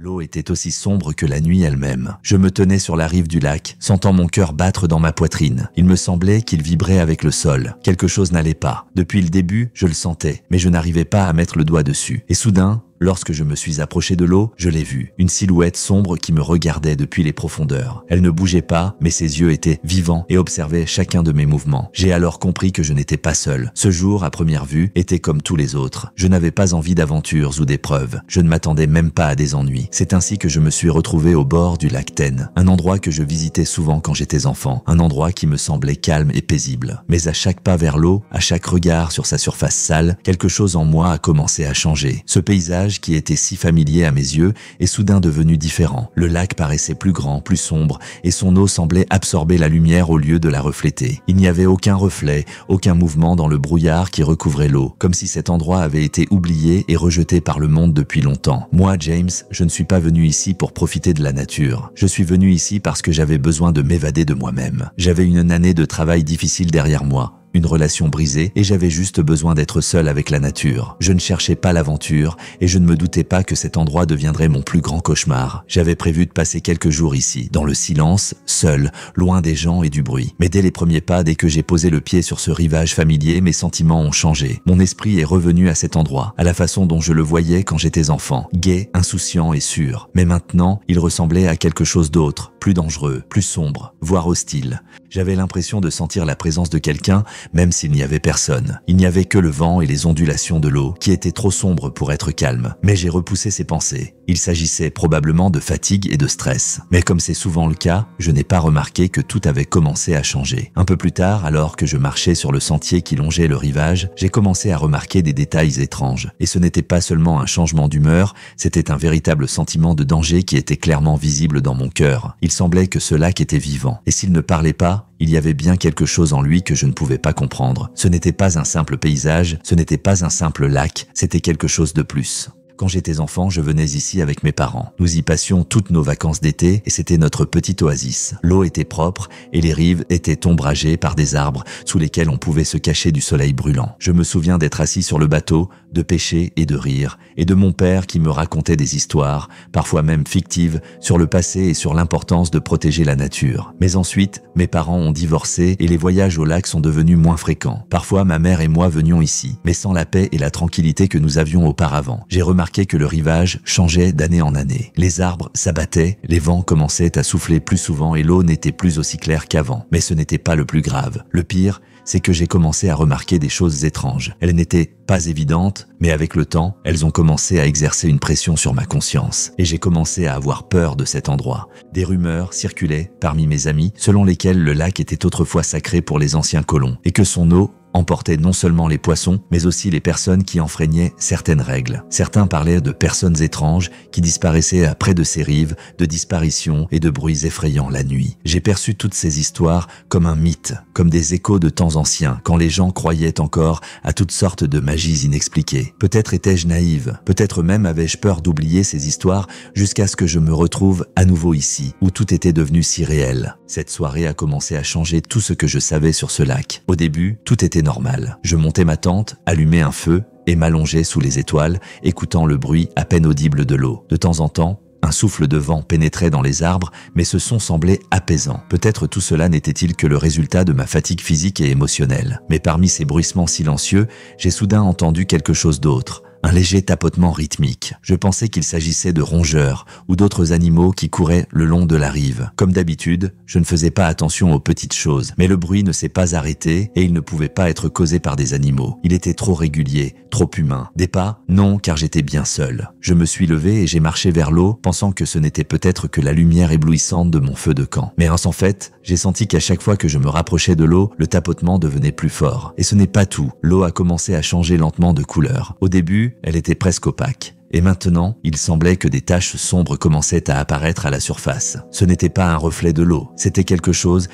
L'eau était aussi sombre que la nuit elle-même. Je me tenais sur la rive du lac, sentant mon cœur battre dans ma poitrine. Il me semblait qu'il vibrait avec le sol. Quelque chose n'allait pas. Depuis le début, je le sentais, mais je n'arrivais pas à mettre le doigt dessus. Et soudain, lorsque je me suis approché de l'eau, je l'ai vue, une silhouette sombre qui me regardait depuis les profondeurs. Elle ne bougeait pas, mais ses yeux étaient vivants et observaient chacun de mes mouvements. J'ai alors compris que je n'étais pas seul. Ce jour, à première vue, était comme tous les autres. Je n'avais pas envie d'aventures ou d'épreuves. Je ne m'attendais même pas à des ennuis. C'est ainsi que je me suis retrouvé au bord du lac Ten, un endroit que je visitais souvent quand j'étais enfant, un endroit qui me semblait calme et paisible. Mais à chaque pas vers l'eau, à chaque regard sur sa surface sale, quelque chose en moi a commencé à changer. Ce paysage qui était si familier à mes yeux est soudain devenu différent. Le lac paraissait plus grand, plus sombre, et son eau semblait absorber la lumière au lieu de la refléter. Il n'y avait aucun reflet, aucun mouvement dans le brouillard qui recouvrait l'eau, comme si cet endroit avait été oublié et rejeté par le monde depuis longtemps. Moi, James, je ne suis pas venu ici pour profiter de la nature. Je suis venu ici parce que j'avais besoin de m'évader de moi-même. J'avais une année de travail difficile derrière moi, une relation brisée, et j'avais juste besoin d'être seul avec la nature. Je ne cherchais pas l'aventure et je ne me doutais pas que cet endroit deviendrait mon plus grand cauchemar. J'avais prévu de passer quelques jours ici, dans le silence, seul, loin des gens et du bruit. Mais dès les premiers pas, dès que j'ai posé le pied sur ce rivage familier, mes sentiments ont changé. Mon esprit est revenu à cet endroit, à la façon dont je le voyais quand j'étais enfant, gai, insouciant et sûr. Mais maintenant, il ressemblait à quelque chose d'autre, plus dangereux, plus sombre, voire hostile. J'avais l'impression de sentir la présence de quelqu'un, même s'il n'y avait personne. Il n'y avait que le vent et les ondulations de l'eau, qui étaient trop sombres pour être calmes. Mais j'ai repoussé ces pensées. Il s'agissait probablement de fatigue et de stress. Mais comme c'est souvent le cas, je n'ai pas remarqué que tout avait commencé à changer. Un peu plus tard, alors que je marchais sur le sentier qui longeait le rivage, j'ai commencé à remarquer des détails étranges. Et ce n'était pas seulement un changement d'humeur, c'était un véritable sentiment de danger qui était clairement visible dans mon cœur. Il semblait que ce lac était vivant. Et s'il ne parlait pas, il y avait bien quelque chose en lui que je ne pouvais pas comprendre. Ce n'était pas un simple paysage, ce n'était pas un simple lac, c'était quelque chose de plus. Quand j'étais enfant, je venais ici avec mes parents. Nous y passions toutes nos vacances d'été et c'était notre petite oasis. L'eau était propre et les rives étaient ombragées par des arbres sous lesquels on pouvait se cacher du soleil brûlant. Je me souviens d'être assis sur le bateau, de pêcher et de rire, et de mon père qui me racontait des histoires, parfois même fictives, sur le passé et sur l'importance de protéger la nature. Mais ensuite, mes parents ont divorcé et les voyages au lac sont devenus moins fréquents. Parfois, ma mère et moi venions ici, mais sans la paix et la tranquillité que nous avions auparavant. J'ai remarqué que le rivage changeait d'année en année. Les arbres s'abattaient, les vents commençaient à souffler plus souvent et l'eau n'était plus aussi claire qu'avant. Mais ce n'était pas le plus grave. Le pire, c'est que j'ai commencé à remarquer des choses étranges. Elles n'étaient pas évidentes, mais avec le temps, elles ont commencé à exercer une pression sur ma conscience. Et j'ai commencé à avoir peur de cet endroit. Des rumeurs circulaient parmi mes amis, selon lesquelles le lac était autrefois sacré pour les anciens colons, et que son eau emportait non seulement les poissons, mais aussi les personnes qui enfreignaient certaines règles. Certains parlaient de personnes étranges qui disparaissaient près de ces rives, de disparitions et de bruits effrayants la nuit. J'ai perçu toutes ces histoires comme un mythe, comme des échos de temps anciens, quand les gens croyaient encore à toutes sortes de magies inexpliquées. Peut-être étais-je naïve, peut-être même avais-je peur d'oublier ces histoires jusqu'à ce que je me retrouve à nouveau ici, où tout était devenu si réel. Cette soirée a commencé à changer tout ce que je savais sur ce lac. Au début, tout était normal. Je montais ma tente, allumais un feu et m'allongeais sous les étoiles, écoutant le bruit à peine audible de l'eau. De temps en temps, un souffle de vent pénétrait dans les arbres, mais ce son semblait apaisant. Peut-être tout cela n'était-il que le résultat de ma fatigue physique et émotionnelle. Mais parmi ces bruissements silencieux, j'ai soudain entendu quelque chose d'autre. Un léger tapotement rythmique. Je pensais qu'il s'agissait de rongeurs ou d'autres animaux qui couraient le long de la rive. Comme d'habitude, je ne faisais pas attention aux petites choses, mais le bruit ne s'est pas arrêté et il ne pouvait pas être causé par des animaux. Il était trop régulier, trop humain. Des pas? Non, car j'étais bien seul. Je me suis levé et j'ai marché vers l'eau, pensant que ce n'était peut-être que la lumière éblouissante de mon feu de camp. Mais en fait, j'ai senti qu'à chaque fois que je me rapprochais de l'eau, le tapotement devenait plus fort. Et ce n'est pas tout. L'eau a commencé à changer lentement de couleur. Au début, elle était presque opaque. Et maintenant, il semblait que des taches sombres commençaient à apparaître à la surface. Ce n'était pas un reflet de l'eau, c'était quelque chose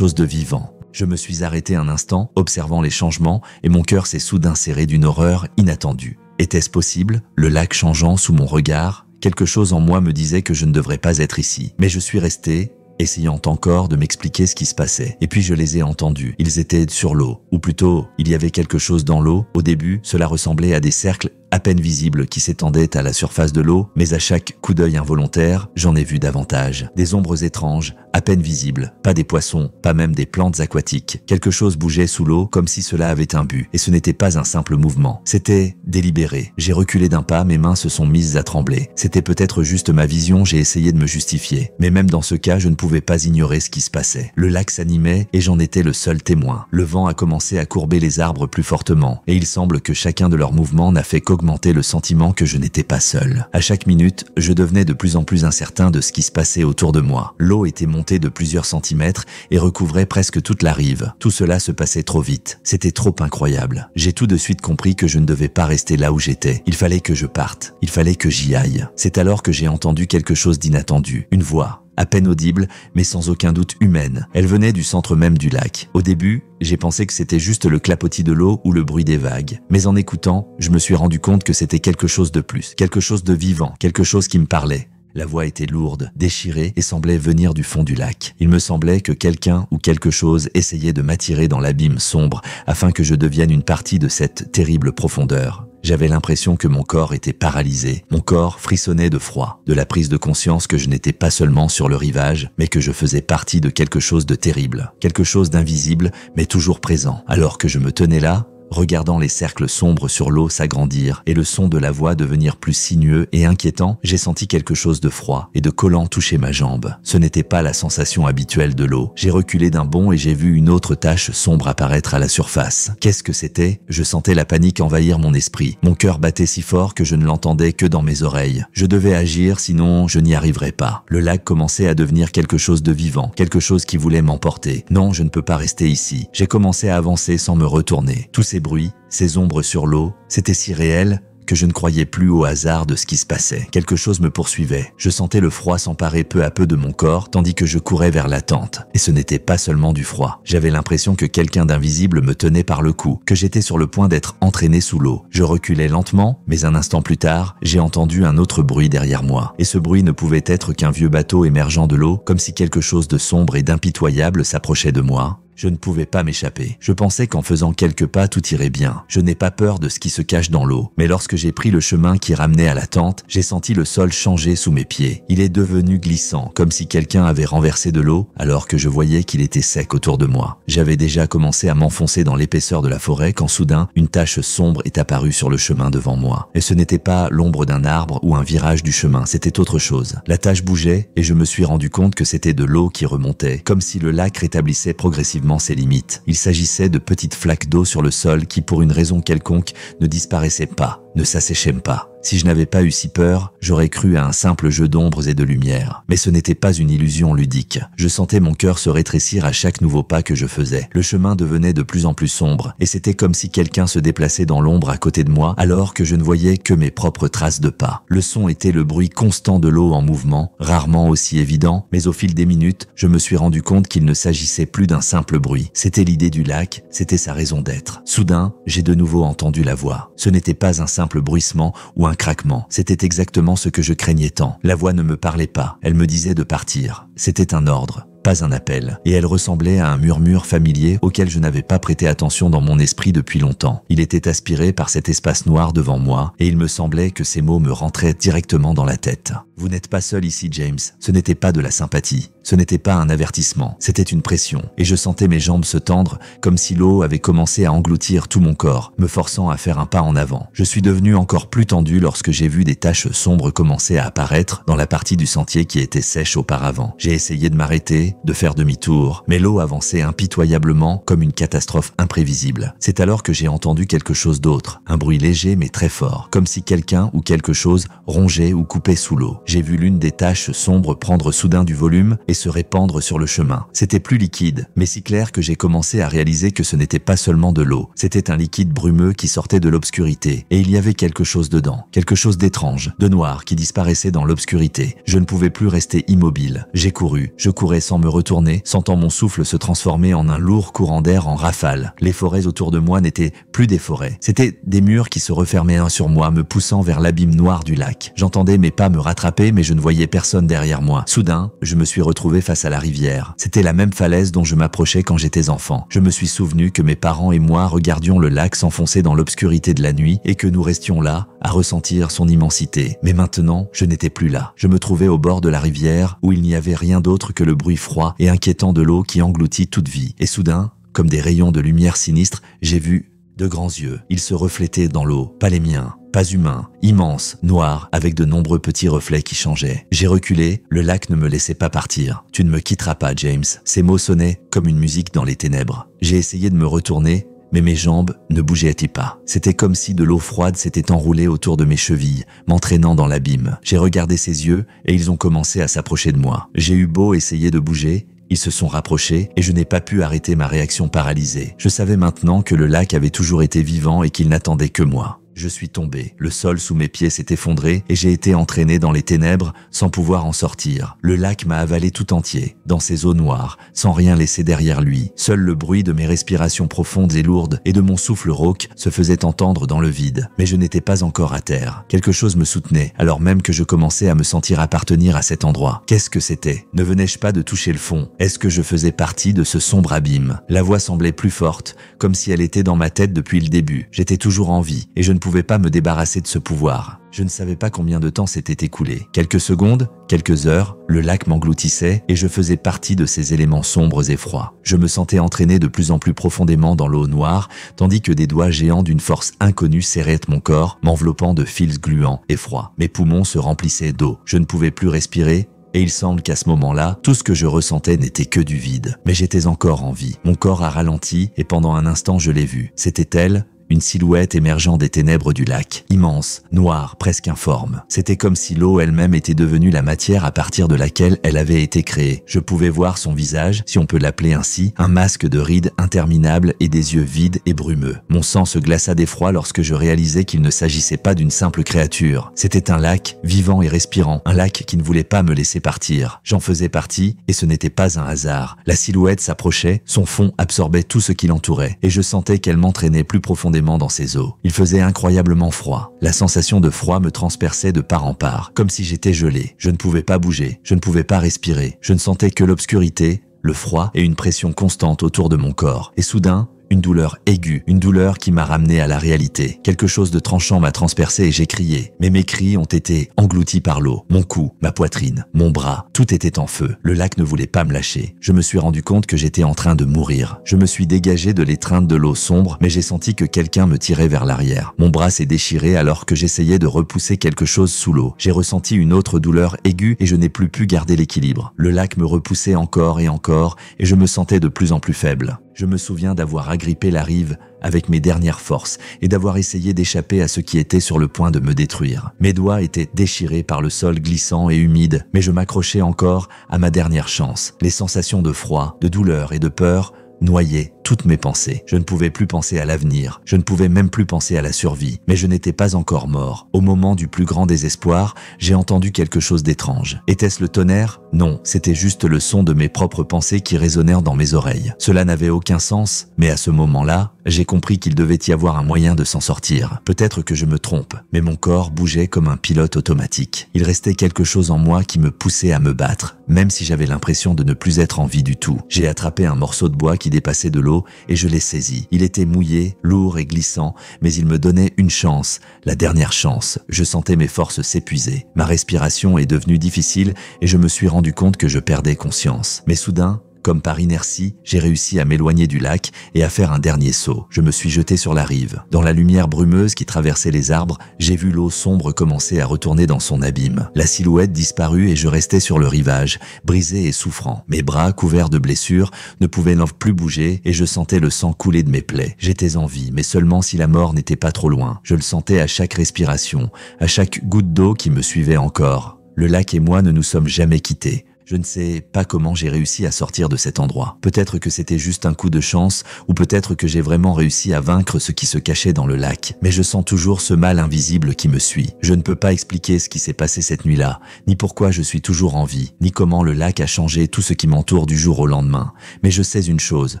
de vivant. Je me suis arrêté un instant, observant les changements, et mon cœur s'est soudain serré d'une horreur inattendue. Était-ce possible, le lac changeant sous mon regard? Quelque chose en moi me disait que je ne devrais pas être ici. Mais je suis resté, essayant encore de m'expliquer ce qui se passait. Et puis je les ai entendus. Ils étaient sur l'eau. Ou plutôt, il y avait quelque chose dans l'eau. Au début, cela ressemblait à des cercles à peine visible qui s'étendait à la surface de l'eau, mais à chaque coup d'œil involontaire, j'en ai vu davantage. Des ombres étranges, à peine visibles, pas des poissons, pas même des plantes aquatiques. Quelque chose bougeait sous l'eau comme si cela avait un but, et ce n'était pas un simple mouvement. C'était délibéré. J'ai reculé d'un pas, mes mains se sont mises à trembler. C'était peut-être juste ma vision, j'ai essayé de me justifier. Mais même dans ce cas, je ne pouvais pas ignorer ce qui se passait. Le lac s'animait et j'en étais le seul témoin. Le vent a commencé à courber les arbres plus fortement, et il semble que chacun de leurs mouvements n'a fait qu'augmenter le sentiment que je n'étais pas seul. À chaque minute, je devenais de plus en plus incertain de ce qui se passait autour de moi. L'eau était montée de plusieurs centimètres et recouvrait presque toute la rive. Tout cela se passait trop vite. C'était trop incroyable. J'ai tout de suite compris que je ne devais pas rester là où j'étais. Il fallait que je parte. Il fallait que j'y aille. C'est alors que j'ai entendu quelque chose d'inattendu. Une voix. À peine audible, mais sans aucun doute humaine. Elle venait du centre même du lac. Au début, j'ai pensé que c'était juste le clapotis de l'eau ou le bruit des vagues. Mais en écoutant, je me suis rendu compte que c'était quelque chose de plus, quelque chose de vivant, quelque chose qui me parlait. La voix était lourde, déchirée et semblait venir du fond du lac. Il me semblait que quelqu'un ou quelque chose essayait de m'attirer dans l'abîme sombre afin que je devienne une partie de cette terrible profondeur. J'avais l'impression que mon corps était paralysé. Mon corps frissonnait de froid, de la prise de conscience que je n'étais pas seulement sur le rivage, mais que je faisais partie de quelque chose de terrible, quelque chose d'invisible, mais toujours présent. Alors que je me tenais là, regardant les cercles sombres sur l'eau s'agrandir et le son de la voix devenir plus sinueux et inquiétant, j'ai senti quelque chose de froid et de collant toucher ma jambe. Ce n'était pas la sensation habituelle de l'eau. J'ai reculé d'un bond et j'ai vu une autre tache sombre apparaître à la surface. Qu'est-ce que c'était? Je sentais la panique envahir mon esprit. Mon cœur battait si fort que je ne l'entendais que dans mes oreilles. Je devais agir, sinon je n'y arriverais pas. Le lac commençait à devenir quelque chose de vivant, quelque chose qui voulait m'emporter. Non, je ne peux pas rester ici. J'ai commencé à avancer sans me retourner. Tous ces bruits, ces ombres sur l'eau, c'était si réel que je ne croyais plus au hasard de ce qui se passait. Quelque chose me poursuivait. Je sentais le froid s'emparer peu à peu de mon corps tandis que je courais vers la tente. Et ce n'était pas seulement du froid. J'avais l'impression que quelqu'un d'invisible me tenait par le cou, que j'étais sur le point d'être entraîné sous l'eau. Je reculais lentement, mais un instant plus tard, j'ai entendu un autre bruit derrière moi. Et ce bruit ne pouvait être qu'un vieux bateau émergeant de l'eau, comme si quelque chose de sombre et d'impitoyable s'approchait de moi. Je ne pouvais pas m'échapper. Je pensais qu'en faisant quelques pas, tout irait bien. Je n'ai pas peur de ce qui se cache dans l'eau. Mais lorsque j'ai pris le chemin qui ramenait à la tente, j'ai senti le sol changer sous mes pieds. Il est devenu glissant, comme si quelqu'un avait renversé de l'eau, alors que je voyais qu'il était sec autour de moi. J'avais déjà commencé à m'enfoncer dans l'épaisseur de la forêt quand soudain, une tache sombre est apparue sur le chemin devant moi. Et ce n'était pas l'ombre d'un arbre ou un virage du chemin, c'était autre chose. La tache bougeait et je me suis rendu compte que c'était de l'eau qui remontait, comme si le lac rétablissait progressivement ses limites. Il s'agissait de petites flaques d'eau sur le sol qui, pour une raison quelconque, ne disparaissaient pas, ne s'asséchaient pas. Si je n'avais pas eu si peur, j'aurais cru à un simple jeu d'ombres et de lumière. Mais ce n'était pas une illusion ludique. Je sentais mon cœur se rétrécir à chaque nouveau pas que je faisais. Le chemin devenait de plus en plus sombre, et c'était comme si quelqu'un se déplaçait dans l'ombre à côté de moi, alors que je ne voyais que mes propres traces de pas. Le son était le bruit constant de l'eau en mouvement, rarement aussi évident, mais au fil des minutes, je me suis rendu compte qu'il ne s'agissait plus d'un simple bruit. C'était l'idée du lac, c'était sa raison d'être. Soudain, j'ai de nouveau entendu la voix. Ce n'était pas un simple bruissement ou un craquement. C'était exactement ce que je craignais tant. La voix ne me parlait pas. Elle me disait de partir. C'était un ordre, pas un appel. Et elle ressemblait à un murmure familier auquel je n'avais pas prêté attention dans mon esprit depuis longtemps. Il était aspiré par cet espace noir devant moi et il me semblait que ces mots me rentraient directement dans la tête. Vous n'êtes pas seul ici, James. Ce n'était pas de la sympathie. Ce n'était pas un avertissement. C'était une pression. Et je sentais mes jambes se tendre comme si l'eau avait commencé à engloutir tout mon corps, me forçant à faire un pas en avant. Je suis devenu encore plus tendu lorsque j'ai vu des taches sombres commencer à apparaître dans la partie du sentier qui était sèche auparavant. J'ai essayé de m'arrêter, de faire demi-tour, mais l'eau avançait impitoyablement comme une catastrophe imprévisible. C'est alors que j'ai entendu quelque chose d'autre, un bruit léger mais très fort, comme si quelqu'un ou quelque chose rongeait ou coupait sous l'eau. J'ai vu l'une des taches sombres prendre soudain du volume et se répandre sur le chemin. C'était plus liquide, mais si clair que j'ai commencé à réaliser que ce n'était pas seulement de l'eau. C'était un liquide brumeux qui sortait de l'obscurité, et il y avait quelque chose dedans, quelque chose d'étrange, de noir qui disparaissait dans l'obscurité. Je ne pouvais plus rester immobile. J'ai couru, je courais sans me retourner, sentant mon souffle se transformer en un lourd courant d'air en rafale. Les forêts autour de moi n'étaient plus des forêts. C'étaient des murs qui se refermaient un sur moi, me poussant vers l'abîme noir du lac. J'entendais mes pas me rattraper rattraper mais je ne voyais personne derrière moi. Soudain, je me suis retrouvé face à la rivière. C'était la même falaise dont je m'approchais quand j'étais enfant. Je me suis souvenu que mes parents et moi regardions le lac s'enfoncer dans l'obscurité de la nuit et que nous restions là, à ressentir son immensité. Mais maintenant, je n'étais plus là. Je me trouvais au bord de la rivière où il n'y avait rien d'autre que le bruit froid et inquiétant de l'eau qui engloutit toute vie. Et soudain, comme des rayons de lumière sinistre, j'ai vu de grands yeux. Ils se reflétaient dans l'eau, pas les miens. Pas humain, immense, noir, avec de nombreux petits reflets qui changeaient. J'ai reculé, le lac ne me laissait pas partir. « Tu ne me quitteras pas, James ». Ces mots sonnaient comme une musique dans les ténèbres. J'ai essayé de me retourner, mais mes jambes ne bougeaient pas. C'était comme si de l'eau froide s'était enroulée autour de mes chevilles, m'entraînant dans l'abîme. J'ai regardé ses yeux et ils ont commencé à s'approcher de moi. J'ai eu beau essayer de bouger, ils se sont rapprochés et je n'ai pas pu arrêter ma réaction paralysée. Je savais maintenant que le lac avait toujours été vivant et qu'il n'attendait que moi. Je suis tombé, le sol sous mes pieds s'est effondré et j'ai été entraîné dans les ténèbres sans pouvoir en sortir. Le lac m'a avalé tout entier, dans ses eaux noires, sans rien laisser derrière lui. Seul le bruit de mes respirations profondes et lourdes et de mon souffle rauque se faisait entendre dans le vide. Mais je n'étais pas encore à terre. Quelque chose me soutenait, alors même que je commençais à me sentir appartenir à cet endroit. Qu'est-ce que c'était? Ne venais-je pas de toucher le fond? Est-ce que je faisais partie de ce sombre abîme? La voix semblait plus forte, comme si elle était dans ma tête depuis le début. J'étais toujours en vie et je ne pouvais pas me débarrasser de ce pouvoir. Je ne savais pas combien de temps s'était écoulé. Quelques secondes, quelques heures, le lac m'engloutissait et je faisais partie de ces éléments sombres et froids. Je me sentais entraîné de plus en plus profondément dans l'eau noire, tandis que des doigts géants d'une force inconnue serraient mon corps, m'enveloppant de fils gluants et froids. Mes poumons se remplissaient d'eau. Je ne pouvais plus respirer. Et il semble qu'à ce moment-là, tout ce que je ressentais n'était que du vide. Mais j'étais encore en vie. Mon corps a ralenti et pendant un instant je l'ai vue. C'était elle, une silhouette émergeant des ténèbres du lac, immense, noire, presque informe. C'était comme si l'eau elle-même était devenue la matière à partir de laquelle elle avait été créée. Je pouvais voir son visage, si on peut l'appeler ainsi, un masque de rides interminables et des yeux vides et brumeux. Mon sang se glaça d'effroi lorsque je réalisais qu'il ne s'agissait pas d'une simple créature. C'était un lac, vivant et respirant, un lac qui ne voulait pas me laisser partir. J'en faisais partie et ce n'était pas un hasard. La silhouette s'approchait, son fond absorbait tout ce qui l'entourait et je sentais qu'elle m'entraînait plus profondément dans ses eaux. Il faisait incroyablement froid. La sensation de froid me transperçait de part en part, comme si j'étais gelé. Je ne pouvais pas bouger, je ne pouvais pas respirer. Je ne sentais que l'obscurité, le froid et une pression constante autour de mon corps. Et soudain, une douleur aiguë, une douleur qui m'a ramené à la réalité. Quelque chose de tranchant m'a transpercé et j'ai crié. Mais mes cris ont été engloutis par l'eau. Mon cou, ma poitrine, mon bras, tout était en feu. Le lac ne voulait pas me lâcher. Je me suis rendu compte que j'étais en train de mourir. Je me suis dégagé de l'étreinte de l'eau sombre, mais j'ai senti que quelqu'un me tirait vers l'arrière. Mon bras s'est déchiré alors que j'essayais de repousser quelque chose sous l'eau. J'ai ressenti une autre douleur aiguë et je n'ai plus pu garder l'équilibre. Le lac me repoussait encore et je me sentais de plus en plus faible. Je me souviens d'avoir agrippé la rive avec mes dernières forces et d'avoir essayé d'échapper à ce qui était sur le point de me détruire. Mes doigts étaient déchirés par le sol glissant et humide, mais je m'accrochais encore à ma dernière chance. Les sensations de froid, de douleur et de peur noyaient toutes mes pensées. Je ne pouvais plus penser à l'avenir, je ne pouvais même plus penser à la survie, mais je n'étais pas encore mort. Au moment du plus grand désespoir, j'ai entendu quelque chose d'étrange. Était-ce le tonnerre? Non, c'était juste le son de mes propres pensées qui résonnèrent dans mes oreilles. Cela n'avait aucun sens, mais à ce moment-là, j'ai compris qu'il devait y avoir un moyen de s'en sortir. Peut-être que je me trompe, mais mon corps bougeait comme un pilote automatique. Il restait quelque chose en moi qui me poussait à me battre, même si j'avais l'impression de ne plus être en vie du tout. J'ai attrapé un morceau de bois qui dépassait de l'eau et je l'ai saisi. Il était mouillé, lourd et glissant, mais il me donnait une chance, la dernière chance. Je sentais mes forces s'épuiser. Ma respiration est devenue difficile et je me suis rendu compte que je perdais conscience. Mais soudain, comme par inertie, j'ai réussi à m'éloigner du lac et à faire un dernier saut. Je me suis jeté sur la rive. Dans la lumière brumeuse qui traversait les arbres, j'ai vu l'eau sombre commencer à retourner dans son abîme. La silhouette disparut et je restais sur le rivage, brisé et souffrant. Mes bras, couverts de blessures, ne pouvaient n'en plus bouger et je sentais le sang couler de mes plaies. J'étais en vie, mais seulement si la mort n'était pas trop loin. Je le sentais à chaque respiration, à chaque goutte d'eau qui me suivait encore. Le lac et moi ne nous sommes jamais quittés. Je ne sais pas comment j'ai réussi à sortir de cet endroit. Peut-être que c'était juste un coup de chance, ou peut-être que j'ai vraiment réussi à vaincre ce qui se cachait dans le lac. Mais je sens toujours ce mal invisible qui me suit. Je ne peux pas expliquer ce qui s'est passé cette nuit-là, ni pourquoi je suis toujours en vie, ni comment le lac a changé tout ce qui m'entoure du jour au lendemain. Mais je sais une chose,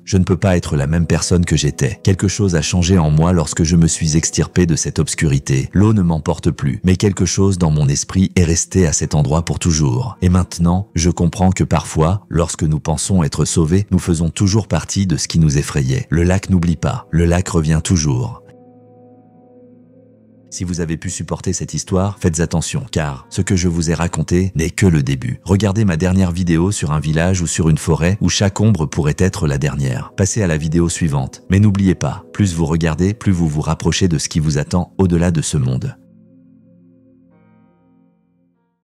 je ne peux pas être la même personne que j'étais. Quelque chose a changé en moi lorsque je me suis extirpé de cette obscurité. L'eau ne m'emporte plus, mais quelque chose dans mon esprit est resté à cet endroit pour toujours. Et maintenant, je comprends que parfois, lorsque nous pensons être sauvés, nous faisons toujours partie de ce qui nous effrayait. Le lac n'oublie pas, le lac revient toujours. Si vous avez pu supporter cette histoire, faites attention, car ce que je vous ai raconté n'est que le début. Regardez ma dernière vidéo sur un village ou sur une forêt où chaque ombre pourrait être la dernière. Passez à la vidéo suivante. Mais n'oubliez pas, plus vous regardez, plus vous vous rapprochez de ce qui vous attend au-delà de ce monde.